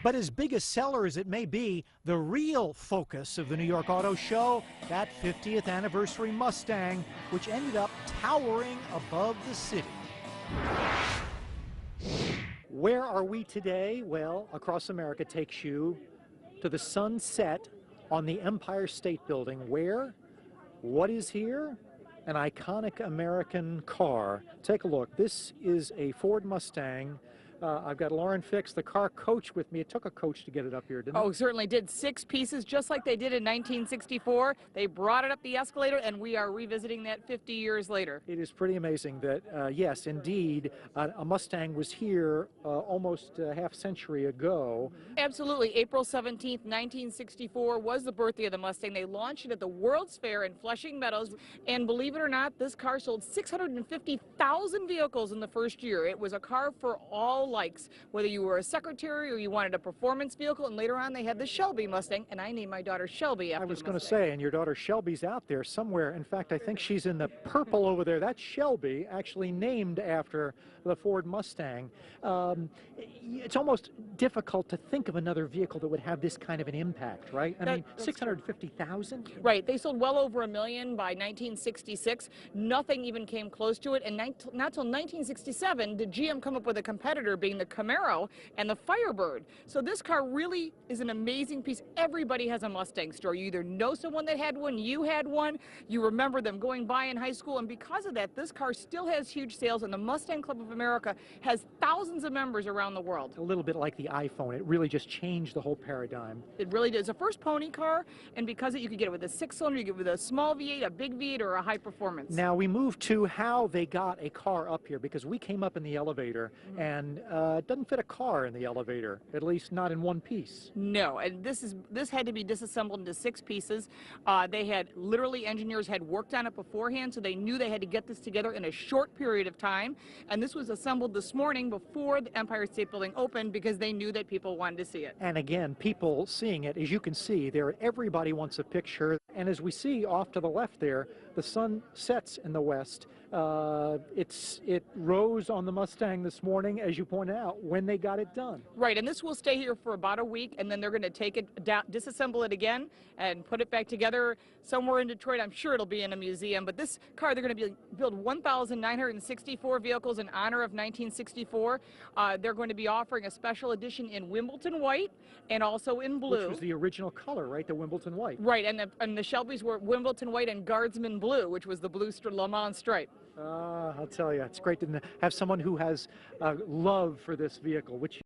But as big a seller as it may be, the real focus of the New York Auto Show, that 50th anniversary Mustang, which ended up towering above the city. Where are we today? Well, Across America takes you to the sunset on the Empire State Building. Where? What is here? An iconic American car. Take a look. This is a Ford Mustang. I've got Lauren Fix, the car coach, with me. It took a coach to get it up here, didn't it? Oh, certainly did. 6 pieces, just like they did in 1964. They brought it up the escalator, and we are revisiting that 50 years later. It is pretty amazing that, yes, indeed, a Mustang was here almost a half century ago. Absolutely. April 17th, 1964 was the birthday of the Mustang. They launched it at the World's Fair in Flushing Meadows, and believe it or not, this car sold 650,000 vehicles in the first year. It was a car for all likes, whether you were a secretary or you wanted a performance vehicle. And later on they had the Shelby Mustang, and I named my daughter Shelby after I was the going to Mustang. say, and your daughter Shelby's out there somewhere. In fact, I think she's in the purple over there. That's Shelby, actually named after the Ford Mustang. It's almost difficult to think of another vehicle that would have this kind of an impact, right? I mean, 650,000? Right. They sold well over 1 million by 1966. Nothing even came close to it. And not till 1967 did GM come up with a competitor, being the Camaro and the Firebird. So this car really is an amazing piece. Everybody has a Mustang story. You either know someone that had one, you had one, you remember them going by in high school, and because of that, this car still has huge sales, and the Mustang Club of America has thousands of members around the world. A little bit like the iPhone. It really just changed the whole paradigm. It really did. It's the first pony car, and because of it, you could get it with a 6-cylinder, you could get it with a small V8, a big V8, or a high performance. Now we move to how they got a car up here, because we came up in the elevator, and it doesn't fit a car in the elevator, at least not in one piece. No, and this had to be disassembled into 6 pieces. They had literally, engineers had worked on it beforehand, so they knew they had to get this together in a short period of time. And this was assembled this morning before the Empire State Building opened, because they knew that people wanted to see it. And again, people seeing it, as you can see, everybody wants a picture. And as we see off to the left there, the sun sets in the west. It rose on the Mustang this morning, as you pointed out, when they got it done. Right, and this will stay here for about a week, and then they're going to take it down, disassemble it again, and put it back together somewhere in Detroit. I'm sure it'll be in a museum, but this car, they're going to build 1,964 vehicles in honor of 1964. They're going to be offering a special edition in Wimbledon white and also in blue. Which was the original color, right? The Wimbledon white. Right, and the Shelbys were Wimbledon white and Guardsman blue, which was the blue Le Mans stripe. I'll tell you, it's great to have someone who has love for this vehicle, which